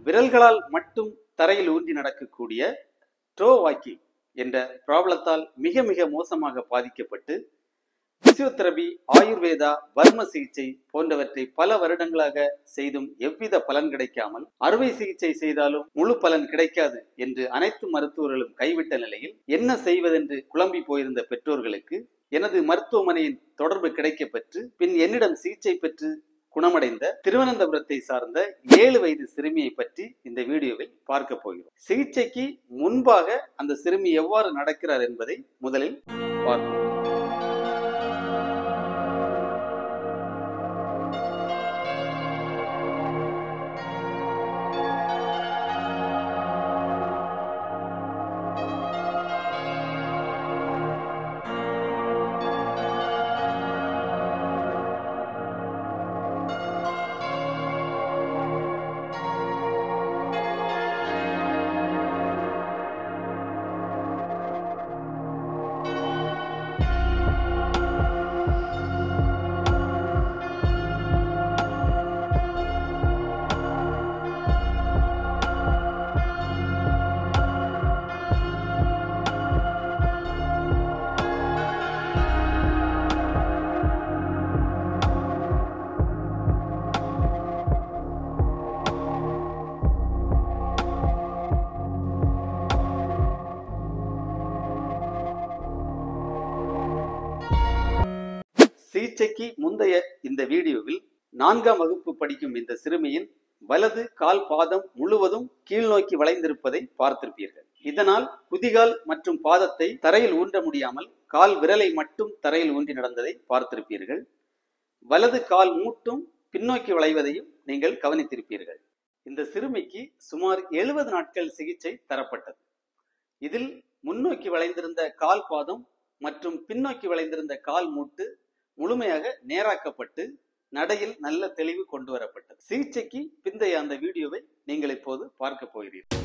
விரல்களால் மட்டும் தரையில் ஊன்றி நடக்கக்கூடிய டோ வாக்கிங் என்ற ப்ராப்ளத்தால் மிக மிக மோசமாக பாதிக்கப்பட்டு பிசியோதெரபி, ஆயுர்வேதா, வர்ம சிகிச்சை போன்றவற்றை பல வருடங்களாக செய்தும் எவ்வித பலன் கிடைக்காமல், அறுவை சிகிச்சை செய்தாலும் முழு பலன் கிடைக்காது என்று அனைத்து மருத்துவர்களும் கைவிட்ட நிலையில் என்ன செய்வதென்று குழம்பி போயிருந்த பெற்றோர்களுக்கு எனது மருத்துவமனையின் தொடர்பு கிடைக்கப்பெற்று பின் என்னிடம் சிகிச்சை பெற்று குணமடைந்த திருவனந்தபுரத்தை சார்ந்த 7 வயது சிறுமியை பற்றி இந்த வீடியோவில் பார்க்க போகிறோம். சிகிச்சைக்கு முன்பாக அந்த சிறுமி எவ்வாறு நடக்கிறார் என்பதை முதலில் பார்ப்போம். சிகிச்சைக்கு முந்தைய இந்த வீடியோவில் 4ஆம் வகுப்பு படிக்கும் இந்த சிறுமியின் வலது கால் பாதம் முழுவதும் கீழ்நோக்கி வளைந்திருப்பதை பார்த்திருப்பீர்கள். இதனால் குதிகால் மற்றும் பாதத்தை தரையில் ஊன்ற முடியாமல் கால் விரலை மட்டும் தரையில் ஊன்றி நடந்ததை பார்த்திருப்பீர்கள். வலது கால் மூட்டும் பின்னோக்கி வளைவதையும் நீங்கள் கவனித்திருப்பீர்கள். இந்த சிறுமிக்கு சுமார் 70 நாட்கள் சிகிச்சை தரப்பட்டது. இதில் முன்னோக்கி வளைந்திருந்த கால் பாதம் மற்றும் பின்னோக்கி வளைந்திருந்த கால் மூட்டு முழுமையாக நேராக்கப்பட்டு நடையில் நல்ல தெளிவு கொண்டு வரப்பட்டது. சிகிச்சைக்கு பிந்தைய அந்த வீடியோவை நீங்கள் இப்போது பார்க்க போகிறீர்கள்.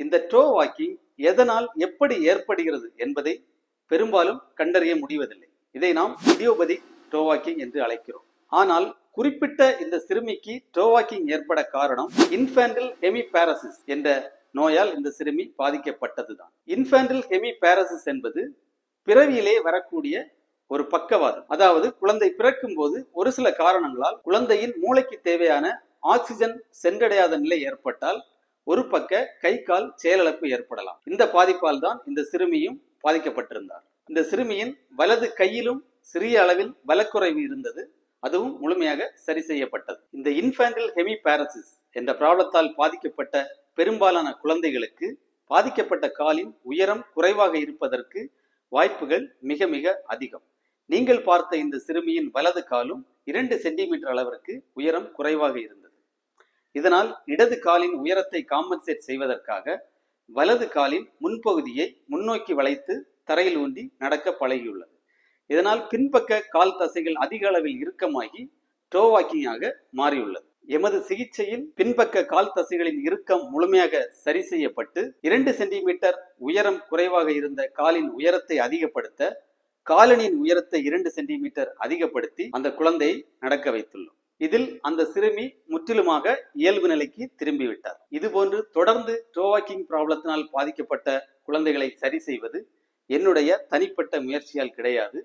இந்த டோ வாக்கிங் எதனால் எப்படி ஏற்படுகிறது என்பதை பெரும்பாலும் கண்டறிய முடிவதில்லை. இதை நாம் இடியோபதிக் டோ வாக்கிங் என்று அழைக்கிறோம். ஆனால் குறிப்பிட்ட இந்த சிறுமிக்கு டோ வாக்கிங் ஏற்பட காரணம் இன்ஃபேண்டல் ஹெமிபேரசிஸ் என்ற நோயால் இந்த சிறுமி பாதிக்கப்பட்டதுதான். இன்ஃபேண்டல் ஹெமிபேரசிஸ் என்பது பிறவியிலே வரக்கூடிய ஒரு பக்கவாதம். அதாவது குழந்தை பிறக்கும் போது ஒரு சில காரணங்களால் குழந்தையின் மூளைக்கு தேவையான ஆக்சிஜன் சென்றடையாத நிலை ஏற்பட்டால் ஒரு பக்க கை கால் செயலிழப்பு ஏற்படலாம். இந்த பாதிப்பால் தான் இந்த சிறுமியும் பாதிக்கப்பட்டிருந்தார். இந்த சிறுமியின் வலது கையிலும் சிறிய அளவில் பலக்குறைவு இருந்தது. அதுவும் முழுமையாக சரி செய்யப்பட்டது. இந்த இன்ஃபேண்டல் ஹெமிபேரசிஸ் என்ற ப்ராப்ளத்தால் பாதிக்கப்பட்ட பெரும்பாலான குழந்தைகளுக்கு பாதிக்கப்பட்ட காலின் உயரம் குறைவாக இருப்பதற்கு வாய்ப்புகள் மிக மிக அதிகம். நீங்கள் பார்த்த இந்த சிறுமியின் வலது காலும் 2 சென்டிமீட்டர் அளவிற்கு உயரம் குறைவாக இருந்தது. இதனால் இடது காலின் உயரத்தை காம்பன்சேட் செய்வதற்காக வலது காலின் முன்பகுதியை முன்னோக்கி வளைத்து தரையில் ஊன்றி நடக்க பழகியுள்ளது. இதனால் பின்பக்க கால் தசைகள் அதிக அளவில் இறுக்கமாகி டோ வாக்கிங்காக மாறியுள்ளது. எமது சிகிச்சையில் பின்பக்க கால் தசைகளின் இறுக்கம் முழுமையாக சரி செய்யப்பட்டு 2 சென்டிமீட்டர் உயரம் குறைவாக இருந்த காலின் உயரத்தை அதிகப்படுத்த காலணியின் உயரத்தை 2 சென்டிமீட்டர் அதிகப்படுத்தி அந்த குழந்தையை நடக்க வைத்துள்ளோம். இதில் அந்த சிறுமி முற்றிலுமாக இயல்பு நிலைக்கு திரும்பிவிட்டார். இதுபோன்று தொடர்ந்து டோ வாக்கிங் ப்ராப்ளத்தினால் பாதிக்கப்பட்ட குழந்தைகளை சரி செய்வது என்னுடைய தனிப்பட்ட முயற்சியால் கிடையாது,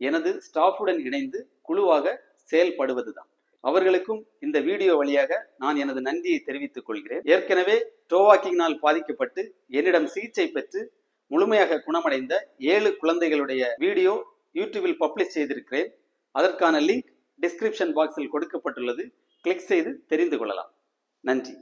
எனது ஸ்டாஃபுடன் இணைந்து குழுவாக செயல்படுவதுதான். அவர்களுக்கும் இந்த வீடியோ வழியாக நான் எனது நன்றியை தெரிவித்துக் கொள்கிறேன். ஏற்கனவே டோ வாக்கிங்கினால் பாதிக்கப்பட்டு என்னிடம் சிகிச்சை பெற்று முழுமையாக குணமடைந்த 7 குழந்தைகளுடைய வீடியோ யூடியூபில் பப்ளிஷ் செய்திருக்கிறேன். அதற்கான லிங்க் டிஸ்கிரிப்ஷன் பாக்ஸில் கொடுக்கப்பட்டுள்ளது. கிளிக் செய்து தெரிந்து கொள்ளலாம். நன்றி.